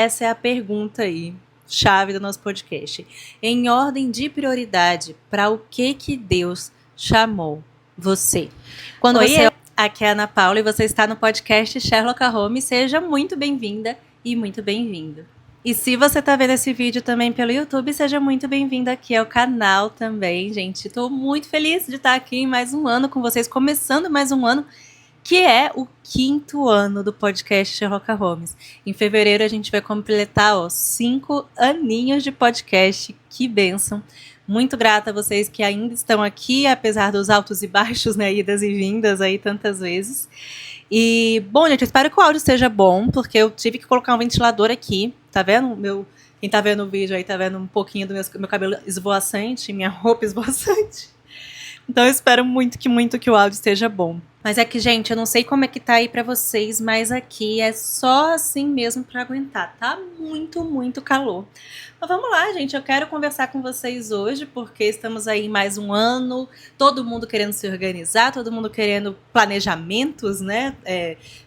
Essa é a pergunta aí, chave do nosso podcast. Em ordem de prioridade, para o que Deus chamou você? Aqui é a Ana Paula e você está no podcast Sherlock Holmes. Seja muito bem-vinda e muito bem-vindo. E se você está vendo esse vídeo também pelo YouTube, seja muito bem-vindo aqui ao canal também, gente. Estou muito feliz de estar aqui em mais um ano com vocês, começando mais um ano, que é o 5º ano do podcast Sherlock Holmes. Em fevereiro a gente vai completar 5 aninhos de podcast. Que bênção! Muito grata a vocês que ainda estão aqui, apesar dos altos e baixos, né, idas e vindas aí tantas vezes. E, bom, gente, eu espero que o áudio esteja bom, porque eu tive que colocar um ventilador aqui, tá vendo? Quem tá vendo o vídeo aí tá vendo um pouquinho do meu cabelo esvoaçante, minha roupa esvoaçante. Então eu espero muito que o áudio esteja bom. Mas é que, gente, eu não sei como é que tá aí pra vocês, mas aqui é só assim mesmo pra aguentar. Tá muito calor. Mas vamos lá, gente, eu quero conversar com vocês hoje, porque estamos aí em mais um ano, todo mundo querendo se organizar, todo mundo querendo planejamentos, né?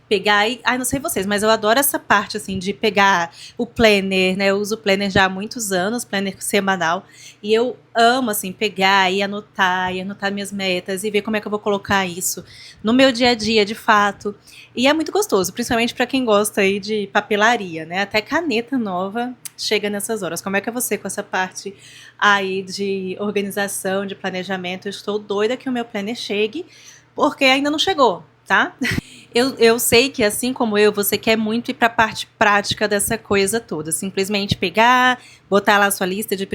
Pegar aí, não sei vocês, mas eu adoro essa parte, assim, de pegar o planner, né? Eu uso o planner já há muitos anos, planner semanal, e eu amo, assim, pegar e anotar minhas metas e ver como é que eu vou colocar isso no meu dia a dia, de fato. E é muito gostoso, principalmente para quem gosta aí de papelaria, né? Até caneta nova chega nessas horas. Como é que é você com essa parte aí de organização, de planejamento? Eu estou doida que o meu planner chegue, porque ainda não chegou, tá? Eu sei que, assim como eu, você quer muito ir para a parte prática dessa coisa toda. Simplesmente pegar, botar lá a sua lista de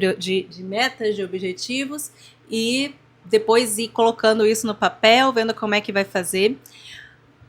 metas, de objetivos e depois ir colocando isso no papel, vendo como é que vai fazer.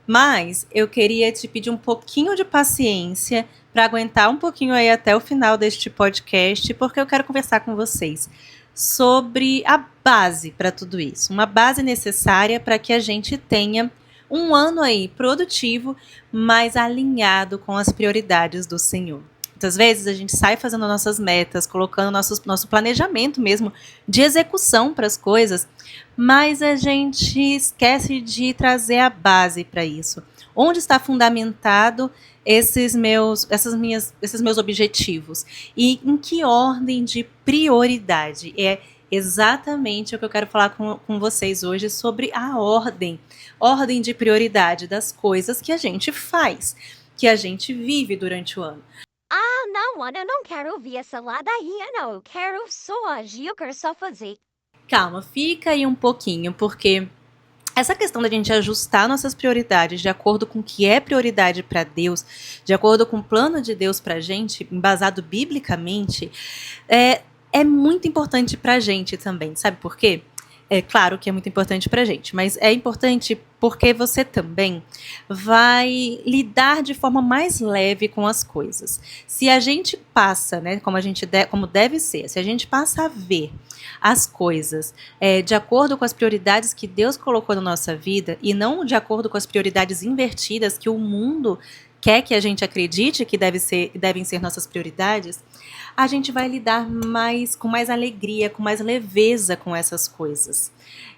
Mas eu queria te pedir um pouquinho de paciência para aguentar um pouquinho aí até o final deste podcast, porque eu quero conversar com vocês sobre a base para tudo isso. Uma base necessária para que a gente tenha um ano aí produtivo, mas alinhado com as prioridades do Senhor. Muitas vezes a gente sai fazendo nossas metas, colocando nosso planejamento mesmo de execução para as coisas, mas a gente esquece de trazer a base para isso. Onde está fundamentado esses meus objetivos? E em que ordem de prioridade? É exatamente o que eu quero falar com vocês hoje sobre a ordem de prioridade das coisas que a gente faz, que a gente vive durante o ano. Não, Ana, eu não quero ouvir essa ladainha, não. Eu quero só agir, eu quero só fazer. Calma, fica aí um pouquinho, porque essa questão da gente ajustar nossas prioridades de acordo com o que é prioridade para Deus, de acordo com o plano de Deus para a gente, embasado biblicamente, é muito importante para a gente também. Sabe por quê? É claro que é muito importante para a gente, mas é importante porque você também vai lidar de forma mais leve com as coisas. Se a gente passa, né, como deve ser, se a gente passa a ver as coisas de acordo com as prioridades que Deus colocou na nossa vida e não de acordo com as prioridades invertidas que o mundo quer que a gente acredite que devem ser nossas prioridades, a gente vai lidar com mais alegria, com mais leveza com essas coisas.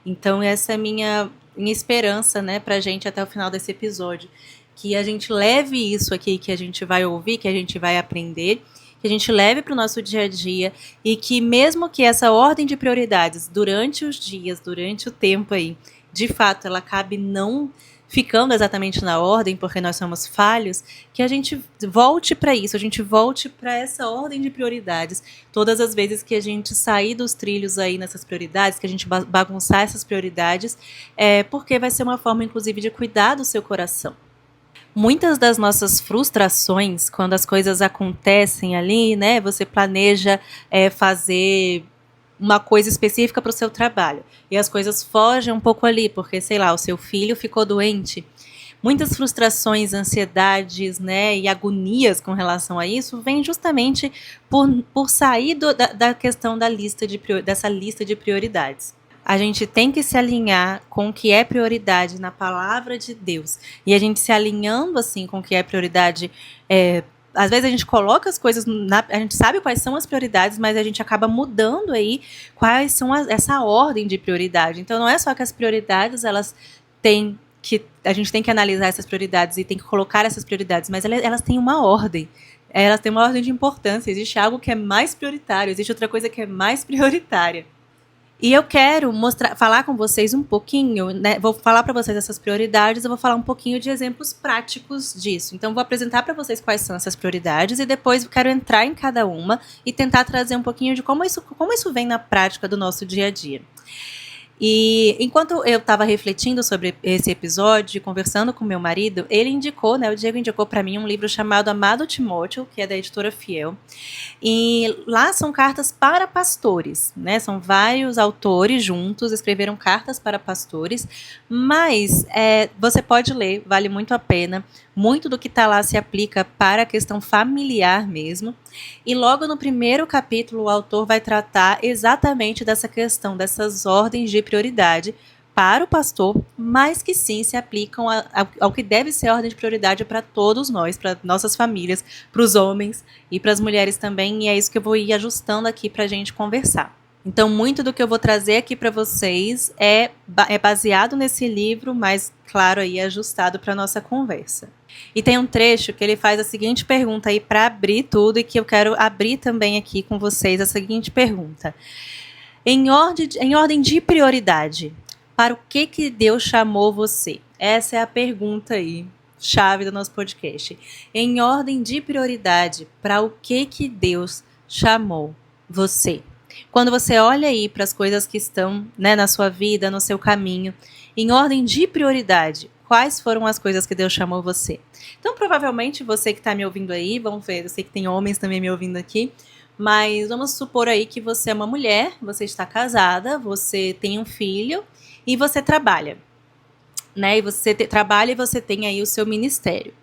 Então essa é a minha esperança, né, pra gente até o final desse episódio, que a gente leve isso aqui que a gente vai ouvir, que a gente vai aprender, que a gente leve para o nosso dia a dia e que mesmo que essa ordem de prioridades durante os dias, durante o tempo aí, de fato ela acabe não ficando exatamente na ordem, porque nós somos falhos, que a gente volte para isso, a gente volte para essa ordem de prioridades. Todas as vezes que a gente sair dos trilhos aí nessas prioridades, que a gente bagunçar essas prioridades, porque vai ser uma forma, inclusive, de cuidar do seu coração. Muitas das nossas frustrações, quando as coisas acontecem ali, né, você planeja fazer uma coisa específica para o seu trabalho e as coisas fogem um pouco ali, porque, sei lá, o seu filho ficou doente. Muitas frustrações, ansiedades, né, e agonias com relação a isso vêm justamente por sair da questão dessa lista de prioridades. A gente tem que se alinhar com o que é prioridade na palavra de Deus. E a gente se alinhando assim com o que é prioridade, às vezes a gente coloca as coisas, a gente sabe quais são as prioridades, mas a gente acaba mudando aí quais são essa ordem de prioridade. Então não é só que as prioridades, a gente tem que analisar essas prioridades e tem que colocar essas prioridades, mas elas têm uma ordem. Elas têm uma ordem de importância, existe algo que é mais prioritário, existe outra coisa que é mais prioritária. E eu quero falar com vocês um pouquinho, né? Vou falar para vocês essas prioridades, eu vou falar um pouquinho de exemplos práticos disso. Então, vou apresentar para vocês quais são essas prioridades e depois eu quero entrar em cada uma e tentar trazer um pouquinho de como isso vem na prática do nosso dia a dia. E enquanto eu estava refletindo sobre esse episódio, conversando com meu marido, ele indicou, né, o Diego indicou para mim um livro chamado Amado Timóteo, que é da editora Fiel. E lá são cartas para pastores, né? São vários autores juntos, escreveram cartas para pastores, mas você pode ler, vale muito a pena. Muito do que está lá se aplica para a questão familiar mesmo. E logo no primeiro capítulo, o autor vai tratar exatamente dessa questão, dessas ordens de prioridade para o pastor, mas que sim se aplicam ao que deve ser a ordem de prioridade para todos nós, para nossas famílias, para os homens e para as mulheres também. E é isso que eu vou ir ajustando aqui para a gente conversar. Então, muito do que eu vou trazer aqui para vocês é baseado nesse livro, mas, claro, aí ajustado para a nossa conversa. E tem um trecho que ele faz a seguinte pergunta aí para abrir tudo e que eu quero abrir também aqui com vocês a seguinte pergunta. Em ordem de prioridade, para o que Deus chamou você? Essa é a pergunta aí, chave do nosso podcast. Em ordem de prioridade, para o que Deus chamou você? Quando você olha aí para as coisas que estão, né, na sua vida, no seu caminho, em ordem de prioridade, quais foram as coisas que Deus chamou você? Então, provavelmente, você que está me ouvindo aí, vamos ver, eu sei que tem homens também me ouvindo aqui, mas vamos supor aí que você é uma mulher, você está casada, você tem um filho e você trabalha, né? E você trabalha e você tem aí o seu ministério.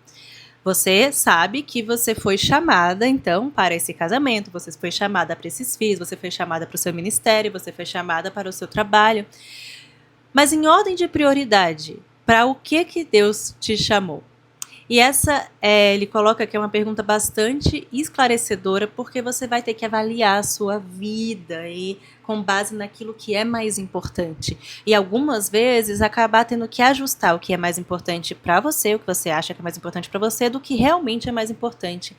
Você sabe que você foi chamada, então, para esse casamento, você foi chamada para esses filhos, você foi chamada para o seu ministério, você foi chamada para o seu trabalho. Mas em ordem de prioridade, para o que Deus te chamou? E essa, ele coloca que é uma pergunta bastante esclarecedora, porque você vai ter que avaliar a sua vida e com base naquilo que é mais importante. E algumas vezes acabar tendo que ajustar o que é mais importante para você, o que você acha que é mais importante para você, do que realmente é mais importante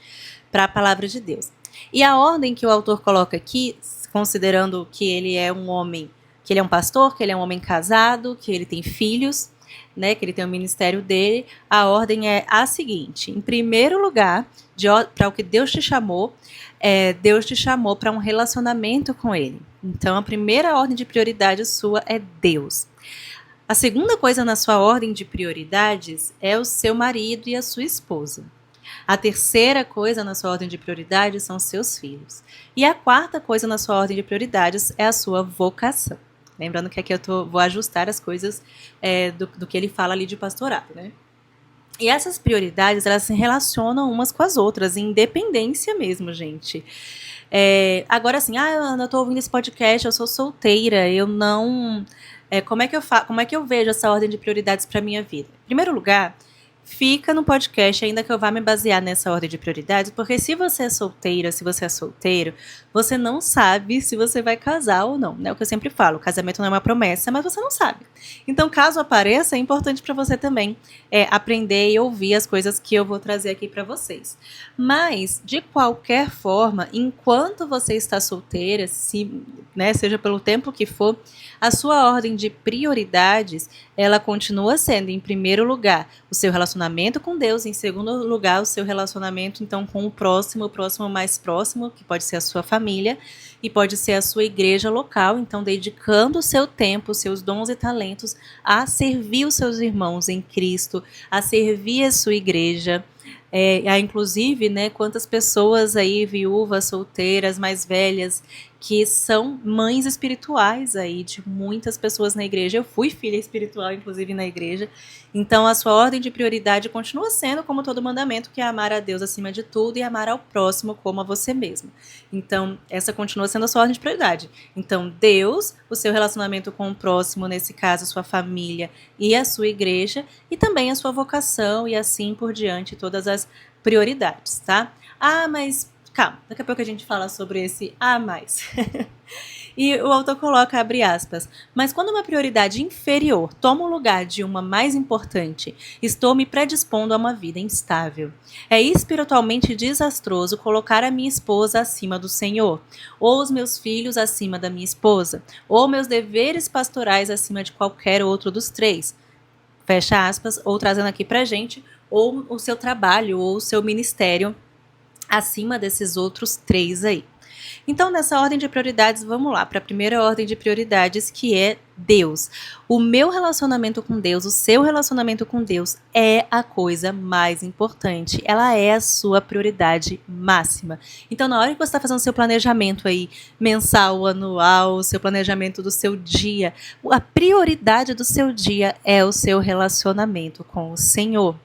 para a palavra de Deus. E a ordem que o autor coloca aqui, considerando que ele é um homem, que ele é um pastor, que ele é um homem casado, que ele tem filhos, né, que ele tem o ministério dele, a ordem é a seguinte: em primeiro lugar, para o que Deus te chamou para um relacionamento com ele. Então, a primeira ordem de prioridade sua é Deus. A segunda coisa na sua ordem de prioridades é o seu marido e a sua esposa. A terceira coisa na sua ordem de prioridades são seus filhos. E a quarta coisa na sua ordem de prioridades é a sua vocação. Lembrando que aqui eu vou ajustar as coisas do que ele fala ali de pastorado, né? E essas prioridades, elas se relacionam umas com as outras, em independência mesmo, gente. Agora, assim, Ana, eu tô ouvindo esse podcast, eu sou solteira, eu não... como é que eu vejo essa ordem de prioridades para minha vida? Em primeiro lugar, fica no podcast, ainda que eu vá me basear nessa ordem de prioridades, porque se você é solteira, se você é solteiro, você não sabe se você vai casar ou não, né? O que eu sempre falo, o casamento não é uma promessa, mas você não sabe. Então, caso apareça, é importante para você também aprender e ouvir as coisas que eu vou trazer aqui para vocês. Mas, de qualquer forma, enquanto você está solteira, seja pelo tempo que for, a sua ordem de prioridades, ela continua sendo, em primeiro lugar, o seu relacionamento com Deus, em segundo lugar, o seu relacionamento, então, com o próximo mais próximo, que pode ser a sua família, e pode ser a sua igreja local, então, dedicando o seu tempo, os seus dons e talentos a servir os seus irmãos em Cristo, a servir a sua igreja. Inclusive, né, quantas pessoas aí, viúvas, solteiras, mais velhas, que são mães espirituais aí de muitas pessoas na igreja. Eu fui filha espiritual, inclusive, na igreja. Então, a sua ordem de prioridade continua sendo, como todo mandamento, que é amar a Deus acima de tudo e amar ao próximo como a você mesmo. Então, essa continua sendo a sua ordem de prioridade. Então, Deus, o seu relacionamento com o próximo, nesse caso, sua família e a sua igreja, e também a sua vocação e assim por diante, todas as prioridades, tá? Mas calma, daqui a pouco a gente fala sobre esse mais. E o autor coloca, abre aspas, mas quando uma prioridade inferior toma o lugar de uma mais importante, estou me predispondo a uma vida instável. É espiritualmente desastroso colocar a minha esposa acima do Senhor, ou os meus filhos acima da minha esposa, ou meus deveres pastorais acima de qualquer outro dos três. Fecha aspas, ou trazendo aqui pra gente, ou o seu trabalho, ou o seu ministério acima desses outros três aí. Então, nessa ordem de prioridades, vamos lá para a primeira ordem de prioridades, que é Deus. O meu relacionamento com Deus, o seu relacionamento com Deus é a coisa mais importante. Ela é a sua prioridade máxima. Então, na hora que você está fazendo seu planejamento aí, mensal, anual, seu planejamento do seu dia, a prioridade do seu dia é o seu relacionamento com o Senhor.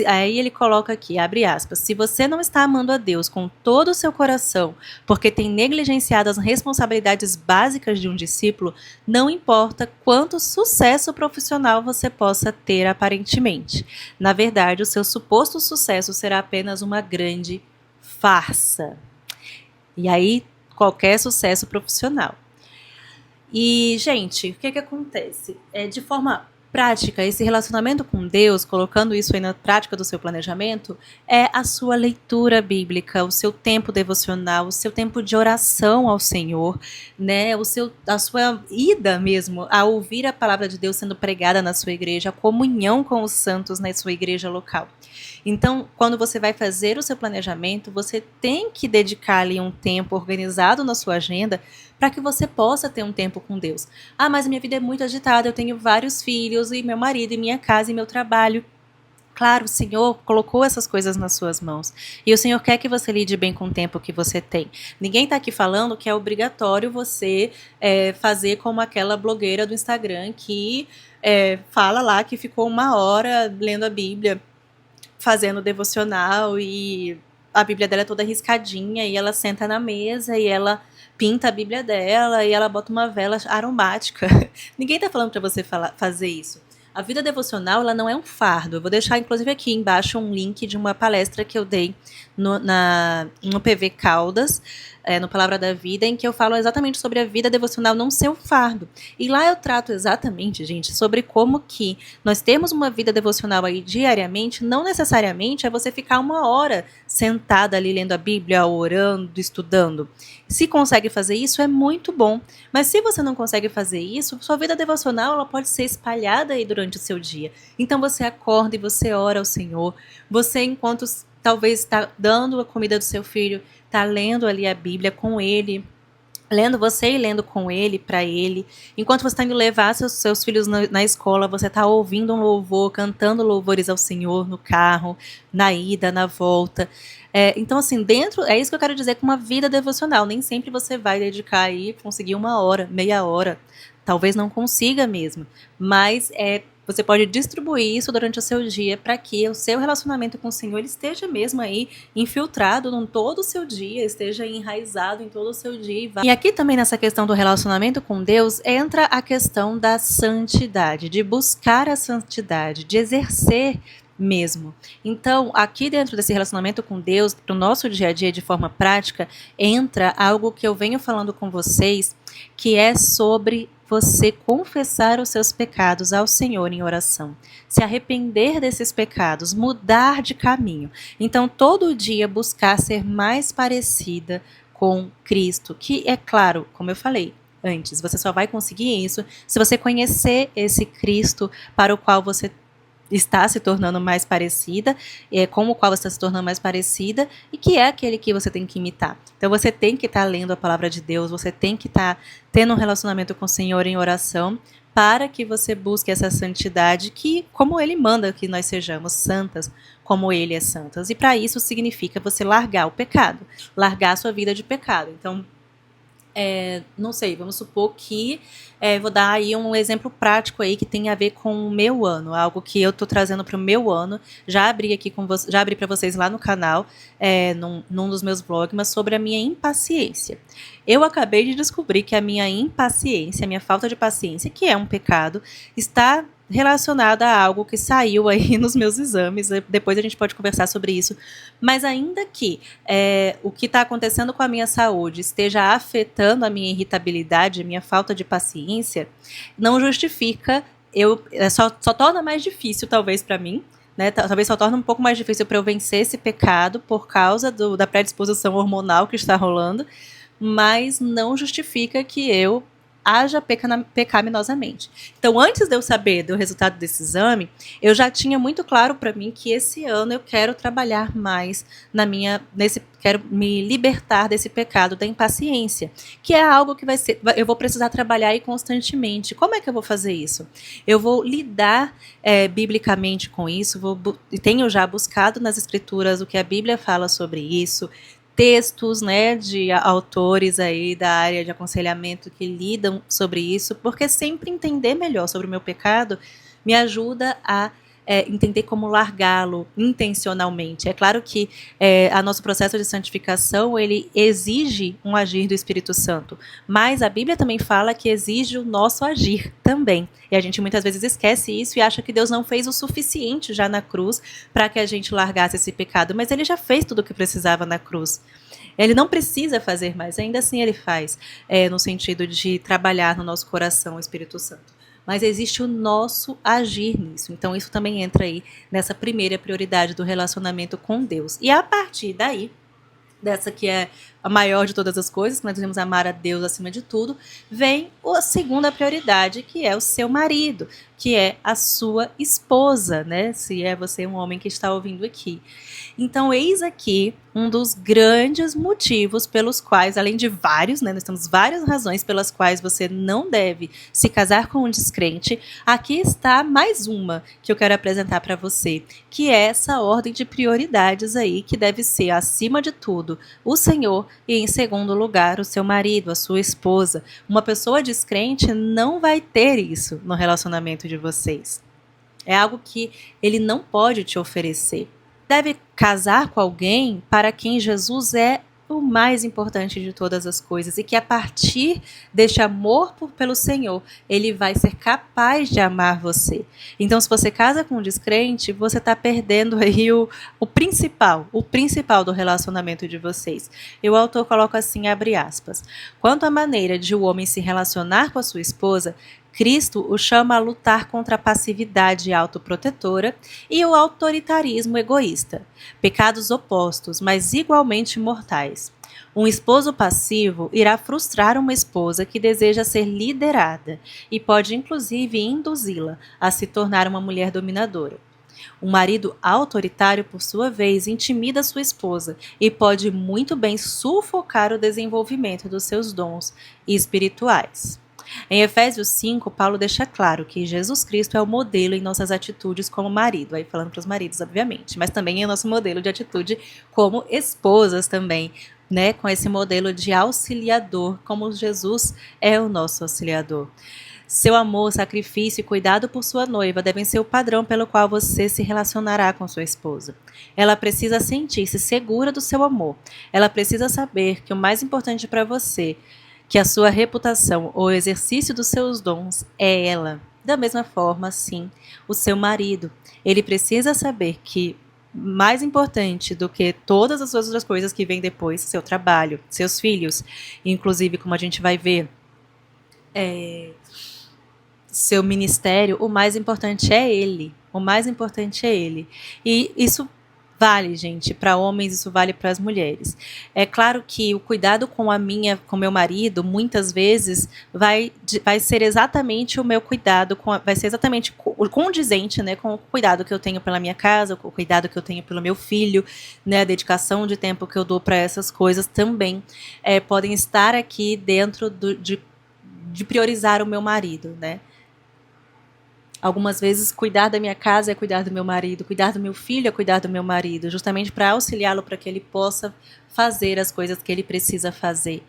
Aí ele coloca aqui, abre aspas, se você não está amando a Deus com todo o seu coração, porque tem negligenciado as responsabilidades básicas de um discípulo, não importa quanto sucesso profissional você possa ter aparentemente. Na verdade, o seu suposto sucesso será apenas uma grande farsa. E aí, qualquer sucesso profissional. E, gente, o que acontece? De forma prática, esse relacionamento com Deus, colocando isso aí na prática do seu planejamento, é a sua leitura bíblica, o seu tempo devocional, o seu tempo de oração ao Senhor, né? A sua ida mesmo a ouvir a palavra de Deus sendo pregada na sua igreja, a comunhão com os santos na sua igreja local. Então, quando você vai fazer o seu planejamento, você tem que dedicar ali um tempo organizado na sua agenda para que você possa ter um tempo com Deus. Ah, mas minha vida é muito agitada, eu tenho vários filhos, e meu marido, e minha casa, e meu trabalho. Claro, o Senhor colocou essas coisas nas suas mãos. E o Senhor quer que você lide bem com o tempo que você tem. Ninguém está aqui falando que é obrigatório você fazer como aquela blogueira do Instagram que fala lá que ficou 1 hora lendo a Bíblia, fazendo devocional, e a Bíblia dela é toda riscadinha, e ela senta na mesa e ela pinta a Bíblia dela e ela bota uma vela aromática. Ninguém tá falando para você fazer isso. A vida devocional, ela não é um fardo. Eu vou deixar, inclusive, aqui embaixo um link de uma palestra que eu dei no PV Caldas, no Palavra da Vida, em que eu falo exatamente sobre a vida devocional não ser um fardo. E lá eu trato exatamente, gente, sobre como que nós temos uma vida devocional aí diariamente, não necessariamente é você ficar 1 hora sentada ali lendo a Bíblia, orando, estudando. Se consegue fazer isso, é muito bom. Mas se você não consegue fazer isso, sua vida devocional ela pode ser espalhada aí durante o seu dia. Então você acorda e você ora ao Senhor. Você, enquanto talvez está dando a comida do seu filho, está lendo ali a Bíblia com ele, lendo você e lendo com ele, para ele. Enquanto você está indo levar seus filhos na escola, você está ouvindo um louvor, cantando louvores ao Senhor no carro, na ida, na volta. Então, assim, é isso que eu quero dizer com uma vida devocional. Nem sempre você vai dedicar aí, conseguir 1 hora, meia hora. Talvez não consiga mesmo. Mas você pode distribuir isso durante o seu dia para que o seu relacionamento com o Senhor ele esteja mesmo aí infiltrado em todo o seu dia, esteja enraizado em todo o seu dia. E aqui também nessa questão do relacionamento com Deus entra a questão da santidade, de buscar a santidade, de exercer mesmo. Então, aqui dentro desse relacionamento com Deus, para o nosso dia a dia de forma prática, entra algo que eu venho falando com vocês, que é sobre você confessar os seus pecados ao Senhor em oração, se arrepender desses pecados, mudar de caminho. Então, todo dia buscar ser mais parecida com Cristo, que é claro, como eu falei antes, você só vai conseguir isso se você conhecer esse Cristo para o qual você está se tornando mais parecida, com o qual você está se tornando mais parecida, e que é aquele que você tem que imitar. Então você tem que estar lendo a palavra de Deus, você tem que estar tendo um relacionamento com o Senhor em oração, para que você busque essa santidade que, como Ele manda que nós sejamos santas, como Ele é santas. E para isso significa você largar o pecado, largar a sua vida de pecado. Então, não sei, vamos supor que vou dar aí um exemplo prático aí que tem a ver com o meu ano, algo que eu estou trazendo para o meu ano. Já abri aqui já abri para vocês lá no canal, num dos meus vlogs, mas sobre a minha impaciência. Eu acabei de descobrir que a minha impaciência, a minha falta de paciência, que é um pecado, está relacionada a algo que saiu aí nos meus exames. Depois a gente pode conversar sobre isso. Mas ainda que o que está acontecendo com a minha saúde esteja afetando a minha irritabilidade, a minha falta de paciência, não justifica, só torna mais difícil, talvez, para mim, né? Talvez só torne um pouco mais difícil para eu vencer esse pecado por causa da predisposição hormonal que está rolando, mas não justifica que eu haja pecaminosamente. Então, antes de eu saber do resultado desse exame, eu já tinha muito claro para mim que esse ano eu quero trabalhar mais quero me libertar desse pecado da impaciência, que é algo que eu vou precisar trabalhar aí constantemente. Como é que eu vou fazer isso? Eu vou lidar biblicamente com isso, tenho já buscado nas escrituras o que a Bíblia fala sobre isso, textos, né, de autores aí da área de aconselhamento que lidam sobre isso, porque sempre entender melhor sobre o meu pecado me ajuda a entender como largá-lo intencionalmente. É claro que o nosso processo de santificação, ele exige um agir do Espírito Santo, mas a Bíblia também fala que exige o nosso agir também. E a gente muitas vezes esquece isso e acha que Deus não fez o suficiente já na cruz para que a gente largasse esse pecado, mas ele já fez tudo o que precisava na cruz. Ele não precisa fazer mais, ainda assim ele faz, no sentido de trabalhar no nosso coração o Espírito Santo. Mas existe o nosso agir nisso. Então isso também entra aí nessa primeira prioridade do relacionamento com Deus. E a partir daí, dessa que é a maior de todas as coisas, que nós devemos amar a Deus acima de tudo, vem a segunda prioridade, que é o seu marido, que é a sua esposa, né? Se é você um homem que está ouvindo aqui. Então, eis aqui um dos grandes motivos pelos quais, além de vários, né, nós temos várias razões pelas quais você não deve se casar com um descrente. Aqui está mais uma que eu quero apresentar para você, que é essa ordem de prioridades aí, que deve ser, acima de tudo, o Senhor e, em segundo lugar, o seu marido, a sua esposa. Uma pessoa descrente não vai ter isso no relacionamento de vocês. É algo que ele não pode te oferecer. Deve casar com alguém para quem Jesus é o mais importante de todas as coisas e que a partir deste amor pelo Senhor, ele vai ser capaz de amar você. Então, se você casa com um descrente, você está perdendo aí o principal do relacionamento de vocês. E o autor coloca assim, abre aspas, quanto à maneira de o homem se relacionar com a sua esposa, Cristo o chama a lutar contra a passividade autoprotetora e o autoritarismo egoísta, pecados opostos, mas igualmente mortais. Um esposo passivo irá frustrar uma esposa que deseja ser liderada e pode inclusive induzi-la a se tornar uma mulher dominadora. Um marido autoritário, por sua vez, intimida sua esposa e pode muito bem sufocar o desenvolvimento dos seus dons espirituais. Em Efésios 5, Paulo deixa claro que Jesus Cristo é o modelo em nossas atitudes como marido, aí falando para os maridos, obviamente, mas também é nosso modelo de atitude como esposas também, né, com esse modelo de auxiliador, como Jesus é o nosso auxiliador. Seu amor, sacrifício e cuidado por sua noiva devem ser o padrão pelo qual você se relacionará com sua esposa. Ela precisa sentir-se segura do seu amor. Ela precisa saber que o mais importante para você, que a sua reputação ou o exercício dos seus dons é ela. Da mesma forma, sim, o seu marido. Ele precisa saber que mais importante do que todas as outras coisas que vêm depois, seu trabalho, seus filhos, inclusive, como a gente vai ver, seu ministério, o mais importante é ele. O mais importante é ele. E isso vale, gente, para homens, isso vale para as mulheres. É claro que o cuidado com meu marido, muitas vezes, vai ser exatamente o meu cuidado, vai ser exatamente condizente, né, com o cuidado que eu tenho pela minha casa, com o cuidado que eu tenho pelo meu filho, né, a dedicação de tempo que eu dou para essas coisas também podem estar aqui dentro de priorizar o meu marido, né. Algumas vezes, cuidar da minha casa é cuidar do meu marido, cuidar do meu filho é cuidar do meu marido, justamente para auxiliá-lo para que ele possa fazer as coisas que ele precisa fazer.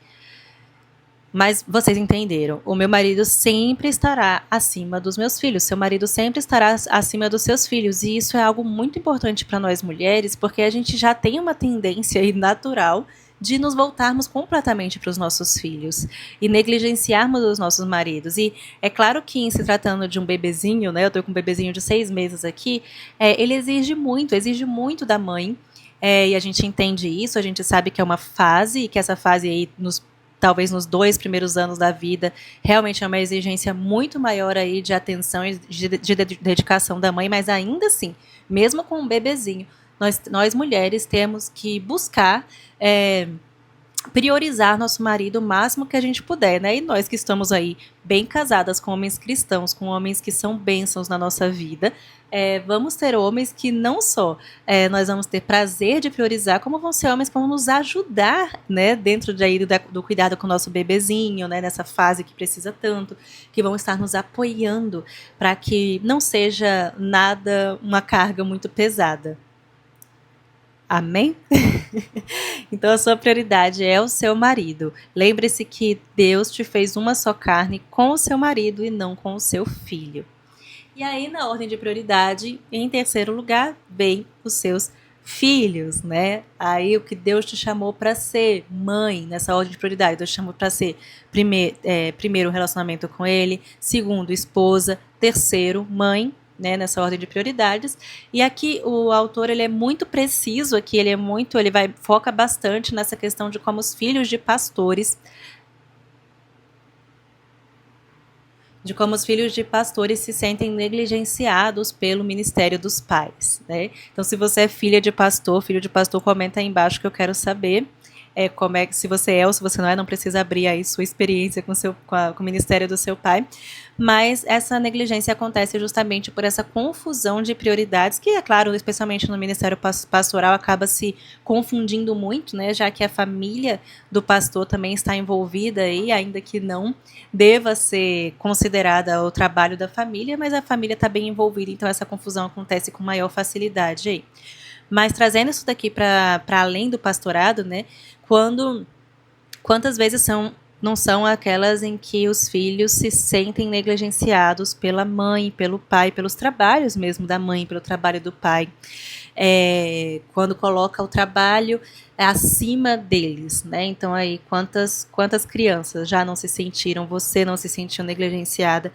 Mas vocês entenderam, o meu marido sempre estará acima dos meus filhos, seu marido sempre estará acima dos seus filhos, e isso é algo muito importante para nós mulheres, porque a gente já tem uma tendência aí natural de nos voltarmos completamente para os nossos filhos e negligenciarmos os nossos maridos. E é claro que, em se tratando de um bebezinho, né, eu estou com um bebezinho de 6 meses aqui, ele exige muito da mãe, e a gente entende isso, a gente sabe que é uma fase, e que essa fase aí, talvez nos 2 primeiros anos da vida, realmente é uma exigência muito maior aí de atenção e de dedicação da mãe, mas ainda assim, mesmo com um bebezinho, nós mulheres temos que buscar priorizar nosso marido o máximo que a gente puder, né? E nós que estamos aí bem casadas com homens cristãos, com homens que são bênçãos na nossa vida, vamos ter homens que não só nós vamos ter prazer de priorizar, como vão ser homens que vão nos ajudar, né? Dentro do cuidado com o nosso bebezinho, né? Nessa fase que precisa tanto, que vão estar nos apoiando para que não seja nada, uma carga muito pesada. Amém? Então a sua prioridade é o seu marido. Lembre-se que Deus te fez uma só carne com o seu marido e não com o seu filho. E aí, na ordem de prioridade, em terceiro lugar, vem os seus filhos, né? Aí o que Deus te chamou para ser, mãe, nessa ordem de prioridade. Deus te chamou para ser primeiro relacionamento com ele, segundo, esposa, terceiro, mãe, né, nessa ordem de prioridades. E aqui o autor ele é muito preciso aqui, foca bastante nessa questão de como os filhos de pastores se sentem negligenciados pelo ministério dos pais, né? Então, se você é filho de pastor, comenta aí embaixo que eu quero saber como é que, se você é ou se você não precisa abrir aí sua experiência com o ministério do seu pai, mas essa negligência acontece justamente por essa confusão de prioridades, que é claro, especialmente no ministério pastoral, acaba se confundindo muito, né, já que a família do pastor também está envolvida aí, ainda que não deva ser considerada o trabalho da família, mas a família está bem envolvida, então essa confusão acontece com maior facilidade aí. Mas trazendo isso daqui para além do pastorado, né? Quantas vezes não são aquelas em que os filhos se sentem negligenciados pela mãe, pelo pai, pelos trabalhos mesmo da mãe, pelo trabalho do pai. Quando coloca o trabalho acima deles, né? Então aí quantas crianças já não se sentiram, você não se sentiu negligenciada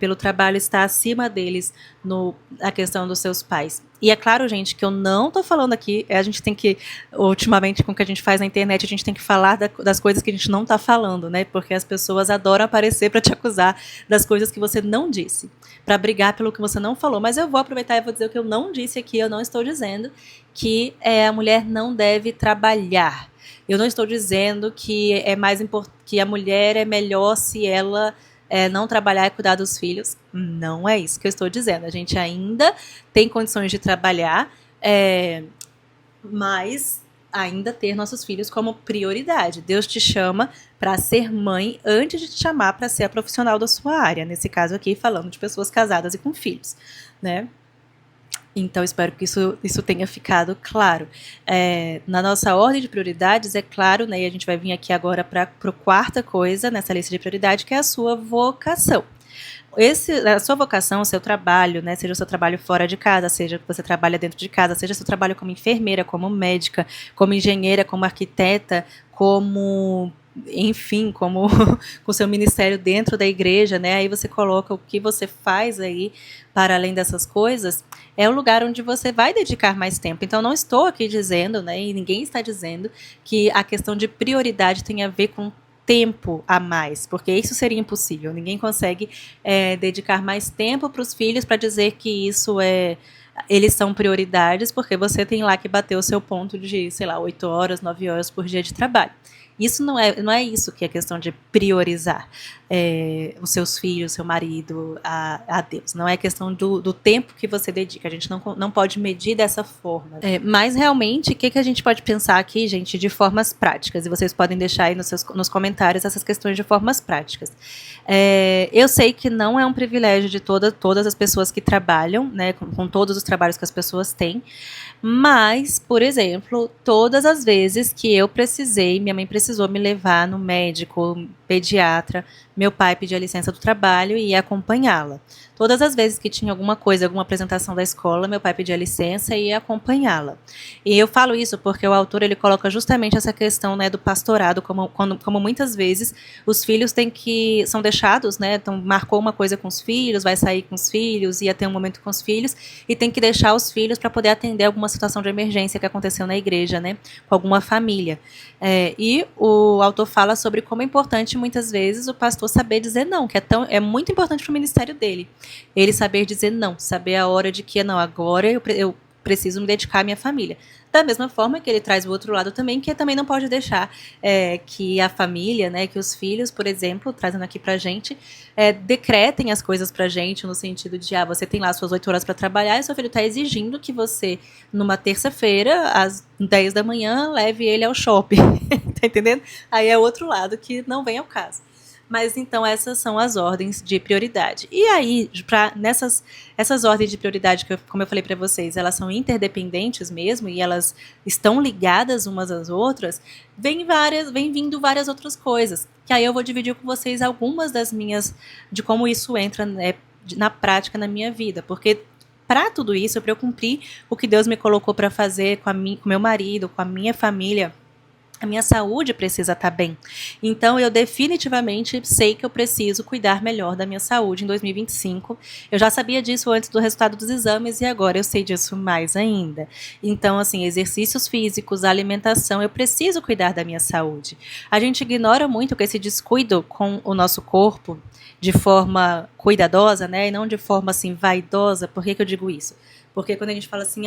pelo trabalho estar acima deles na questão dos seus pais. E é claro, gente, que eu não tô falando aqui, a gente tem que, ultimamente, com o que a gente faz na internet, a gente tem que falar das coisas que a gente não tá falando, né? Porque as pessoas adoram aparecer para te acusar das coisas que você não disse, para brigar pelo que você não falou. Mas eu vou aproveitar e vou dizer o que eu não disse aqui, eu não estou dizendo que a mulher não deve trabalhar. Eu não estou dizendo que que a mulher é melhor se ela não trabalhar e cuidar dos filhos. Não é isso que eu estou dizendo. A gente ainda tem condições de trabalhar, mas ainda ter nossos filhos como prioridade. Deus te chama para ser mãe antes de te chamar para ser a profissional da sua área. Nesse caso aqui, falando de pessoas casadas e com filhos, né? Então, espero que isso tenha ficado claro. Na nossa ordem de prioridades, é claro, né, e a gente vai vir aqui agora para a quarta coisa nessa lista de prioridade, que é a sua vocação. A sua vocação, o seu trabalho, né, seja o seu trabalho fora de casa, seja que você trabalha dentro de casa, seja o seu trabalho como enfermeira, como médica, como engenheira, como arquiteta, enfim, como com o seu ministério dentro da igreja, né? Aí você coloca o que você faz aí para além dessas coisas, é o lugar onde você vai dedicar mais tempo. Então, não estou aqui dizendo, né, e ninguém está dizendo que a questão de prioridade tem a ver com tempo a mais, porque isso seria impossível. Ninguém consegue dedicar mais tempo para os filhos para dizer que eles são prioridades, porque você tem lá que bater o seu ponto de, 8 horas, 9 horas por dia de trabalho. Isso não é isso que é questão de priorizar os seus filhos, seu marido, a Deus. Não é questão do tempo que você dedica. A gente não pode medir dessa forma. Mas realmente, o que a gente pode pensar aqui, gente, de formas práticas? E vocês podem deixar aí nos comentários essas questões de formas práticas. Eu sei que não é um privilégio de todas as pessoas que trabalham, né, com todos os trabalhos que as pessoas têm. Mas, por exemplo, todas as vezes que minha mãe precisou me levar no médico, pediatra, meu pai pedia licença do trabalho e ia acompanhá-la. Todas as vezes que tinha alguma coisa, alguma apresentação da escola, meu pai pedia licença e ia acompanhá-la. E eu falo isso porque o autor ele coloca justamente essa questão, né, do pastorado, como muitas vezes os filhos são deixados, né, então marcou uma coisa com os filhos, vai sair com os filhos, ia ter um momento com os filhos, e tem que deixar os filhos para poder atender alguma situação de emergência que aconteceu na igreja, né, com alguma família. E o autor fala sobre como é importante muitas vezes o pastor saber dizer não, que é muito importante para o ministério dele. Ele saber dizer não, saber a hora de que não, agora eu preciso me dedicar à minha família. Da mesma forma que ele traz o outro lado também, que também não pode deixar que a família, né, que os filhos, por exemplo, trazendo aqui pra gente, decretem as coisas pra gente, no sentido de, você tem lá suas 8 horas para trabalhar e seu filho está exigindo que você, numa terça-feira, às 10 da manhã, leve ele ao shopping. Tá entendendo? Aí é outro lado que não vem ao caso. Mas então essas são as ordens de prioridade. E aí, essas ordens de prioridade, que como eu falei para vocês, elas são interdependentes mesmo, e elas estão ligadas umas às outras, vem vindo várias outras coisas. Que aí eu vou dividir com vocês algumas de como isso entra, né, na prática na minha vida. Porque para tudo isso, para eu cumprir o que Deus me colocou para fazer com meu marido, com a minha família, a minha saúde precisa estar bem. Então, eu definitivamente sei que eu preciso cuidar melhor da minha saúde em 2025. Eu já sabia disso antes do resultado dos exames e agora eu sei disso mais ainda. Então, assim, exercícios físicos, alimentação, eu preciso cuidar da minha saúde. A gente ignora muito que esse descuido com o nosso corpo de forma cuidadosa, né, e não de forma, assim, vaidosa. Por que eu digo isso? Porque quando a gente fala assim,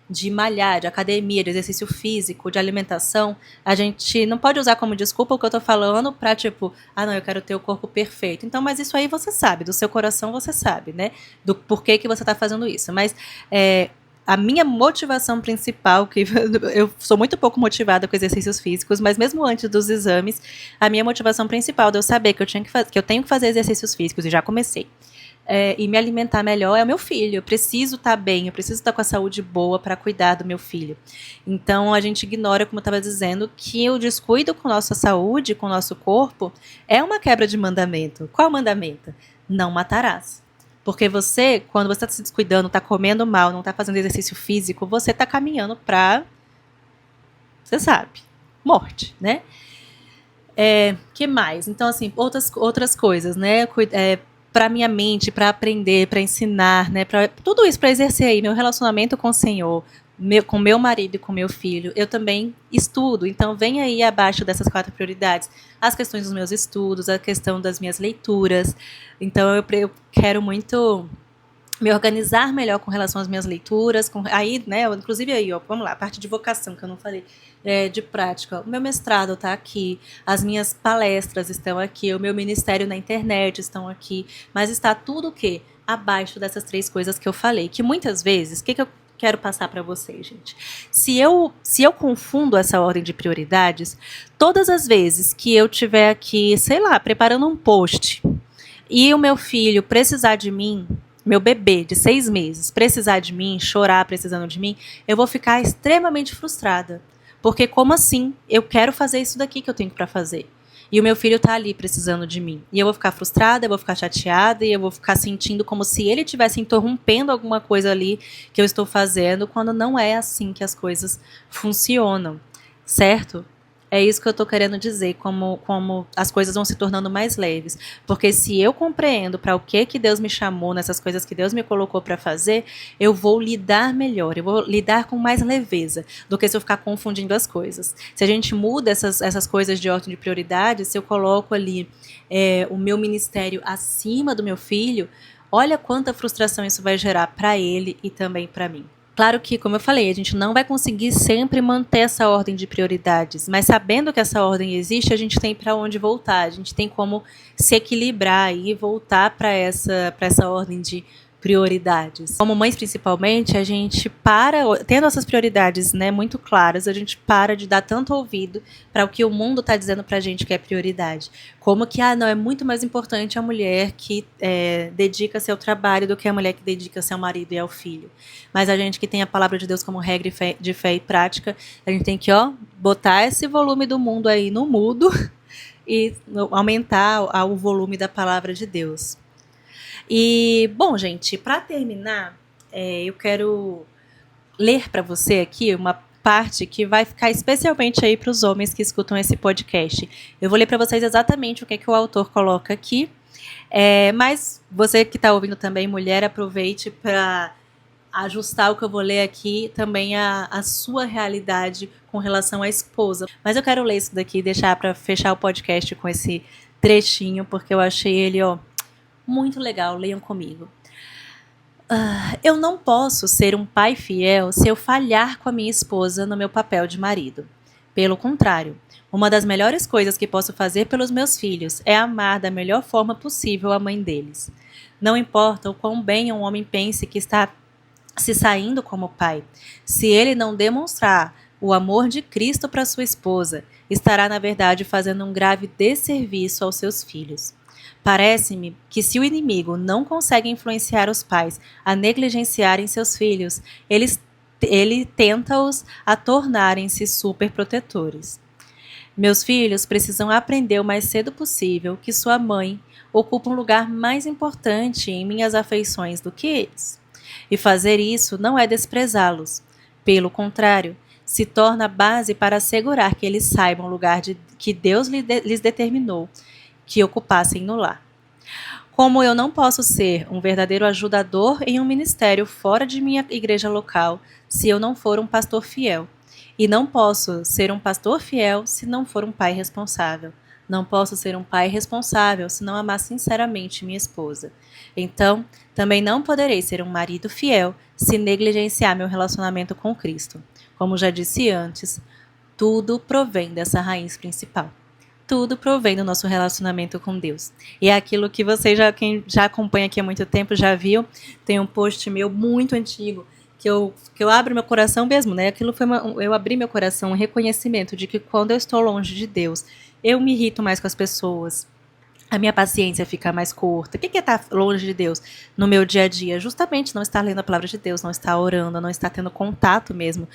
de malhar, de academia, de exercício físico, de alimentação, a gente não pode usar como desculpa o que eu tô falando pra tipo, não, eu quero ter o corpo perfeito. Então, mas isso aí você sabe, do seu coração você sabe, né? Do porquê que você tá fazendo isso. Mas a minha motivação principal, que eu sou muito pouco motivada com exercícios físicos, mas mesmo antes dos exames, a minha motivação principal de eu saber que eu tenho que fazer exercícios físicos, e já comecei, e me alimentar melhor, é o meu filho. Eu preciso estar bem, eu preciso estar com a saúde boa para cuidar do meu filho. Então a gente ignora, como eu estava dizendo, que o descuido com nossa saúde, com o nosso corpo, é uma quebra de mandamento. Qual mandamento? Não matarás. Porque você, quando você está se descuidando, está comendo mal, não está fazendo exercício físico, você está caminhando para, você sabe, morte, né? Que mais? Então, assim, outras coisas, né? Para minha mente, para aprender, para ensinar, né? Tudo isso para exercer aí meu relacionamento com o Senhor, com meu marido e com meu filho. Eu também estudo, então vem aí abaixo dessas 4 prioridades as questões dos meus estudos, a questão das minhas leituras. Então eu quero muito me organizar melhor com relação às minhas leituras, inclusive aí, vamos lá, a parte de vocação que eu não falei, de prática. O meu mestrado está aqui, as minhas palestras estão aqui, o meu ministério na internet estão aqui, mas está tudo o quê? Abaixo dessas 3 coisas que eu falei, que muitas vezes, o que eu quero passar para vocês, gente? Se eu confundo essa ordem de prioridades, todas as vezes que eu estiver aqui, sei lá, preparando um post, e o meu filho precisar de mim, meu bebê de 6 meses precisar de mim, chorar precisando de mim, eu vou ficar extremamente frustrada. Porque como assim? Eu quero fazer isso daqui que eu tenho para fazer. E o meu filho tá ali precisando de mim. E eu vou ficar frustrada, eu vou ficar chateada, e eu vou ficar sentindo como se ele estivesse interrompendo alguma coisa ali que eu estou fazendo, quando não é assim que as coisas funcionam. Certo? É isso que eu estou querendo dizer, como as coisas vão se tornando mais leves. Porque se eu compreendo para o que Deus me chamou, nessas coisas que Deus me colocou para fazer, eu vou lidar melhor, eu vou lidar com mais leveza do que se eu ficar confundindo as coisas. Se a gente muda essas coisas de ordem de prioridade, se eu coloco ali o meu ministério acima do meu filho, olha quanta frustração isso vai gerar para ele e também para mim. Claro que, como eu falei, a gente não vai conseguir sempre manter essa ordem de prioridades, mas sabendo que essa ordem existe, a gente tem para onde voltar, a gente tem como se equilibrar e voltar para essa ordem de prioridades. Como mães, principalmente, a gente tendo essas prioridades, né, muito claras, a gente para de dar tanto ouvido para o que o mundo está dizendo para a gente que é prioridade. Como que, não, é muito mais importante a mulher que dedica-se ao trabalho do que a mulher que dedica-se ao marido e ao filho. Mas a gente que tem a palavra de Deus como regra de fé e prática, a gente tem que botar esse volume do mundo aí no mudo e aumentar o volume da palavra de Deus. E, bom, gente, para terminar, eu quero ler para você aqui uma parte que vai ficar especialmente aí para os homens que escutam esse podcast. Eu vou ler para vocês exatamente o que é que o autor coloca aqui, mas você que está ouvindo também, mulher, aproveite para ajustar o que eu vou ler aqui também a sua realidade com relação à esposa. Mas eu quero ler isso daqui e deixar para fechar o podcast com esse trechinho, porque eu achei ele, muito legal. Leiam comigo. Eu não posso ser um pai fiel se eu falhar com a minha esposa no meu papel de marido. Pelo contrário, uma das melhores coisas que posso fazer pelos meus filhos é amar da melhor forma possível a mãe deles. Não importa o quão bem um homem pense que está se saindo como pai, se ele não demonstrar o amor de Cristo para sua esposa, estará na verdade fazendo um grave desserviço aos seus filhos. Parece-me que se o inimigo não consegue influenciar os pais a negligenciarem seus filhos, ele tenta-os a tornarem-se superprotetores. Meus filhos precisam aprender o mais cedo possível que sua mãe ocupa um lugar mais importante em minhas afeições do que eles. E fazer isso não é desprezá-los. Pelo contrário, se torna a base para assegurar que eles saibam o lugar que Deus lhes determinou que ocupassem no lar. Como eu não posso ser um verdadeiro ajudador em um ministério fora de minha igreja local se eu não for um pastor fiel, e não posso ser um pastor fiel se não for um pai responsável. Não posso ser um pai responsável se não amar sinceramente minha esposa. Então, também não poderei ser um marido fiel se negligenciar meu relacionamento com Cristo. Como já disse antes, tudo provém dessa raiz principal. Tudo provém do nosso relacionamento com Deus. E é aquilo que quem já acompanha aqui há muito tempo, já viu. Tem um post meu muito antigo que eu abro meu coração mesmo, né? Aquilo foi eu abri meu coração, um reconhecimento de que quando eu estou longe de Deus, eu me irrito mais com as pessoas. A minha paciência fica mais curta. O que é estar longe de Deus no meu dia a dia? Justamente não estar lendo a palavra de Deus, não estar orando, não estar tendo contato mesmo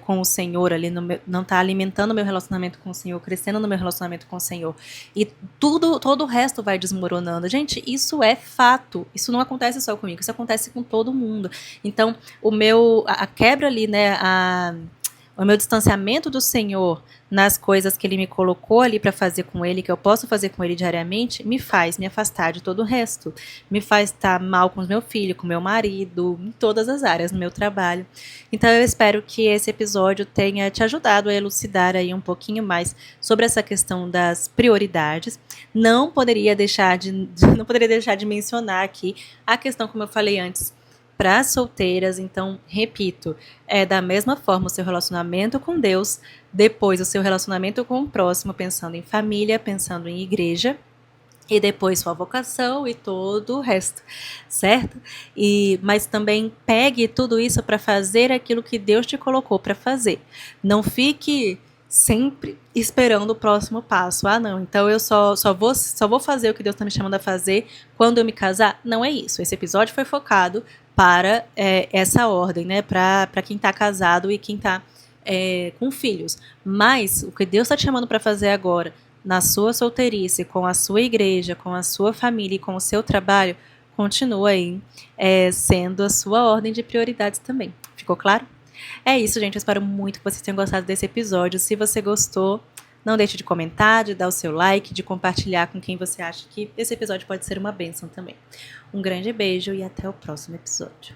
com o Senhor ali, não estar alimentando o meu relacionamento com o Senhor, crescendo no meu relacionamento com o Senhor. E todo o resto vai desmoronando. Gente, isso é fato. Isso não acontece só comigo, isso acontece com todo mundo. Então, a quebra ali, né, o meu distanciamento do Senhor nas coisas que Ele me colocou ali para fazer com Ele, que eu posso fazer com Ele diariamente, me faz me afastar de todo o resto. Me faz estar mal com o meu filho, com o meu marido, em todas as áreas, no meu trabalho. Então eu espero que esse episódio tenha te ajudado a elucidar aí um pouquinho mais sobre essa questão das prioridades. Não poderia deixar de mencionar aqui a questão, como eu falei antes, para as solteiras. Então, repito, é da mesma forma o seu relacionamento com Deus, depois o seu relacionamento com o próximo, pensando em família, pensando em igreja, e depois sua vocação e todo o resto, certo? Mas também pegue tudo isso para fazer aquilo que Deus te colocou para fazer. Não fique sempre esperando o próximo passo. Não, então eu só vou fazer o que Deus está me chamando a fazer quando eu me casar. Não é isso. Esse episódio foi focado para essa ordem, né? Para quem está casado e quem está com filhos. Mas o que Deus está te chamando para fazer agora, na sua solteirice, com a sua igreja, com a sua família e com o seu trabalho, continua aí sendo a sua ordem de prioridades também. Ficou claro? É isso, gente. Eu espero muito que vocês tenham gostado desse episódio. Se você gostou, não deixe de comentar, de dar o seu like, de compartilhar com quem você acha que esse episódio pode ser uma bênção também. Um grande beijo e até o próximo episódio.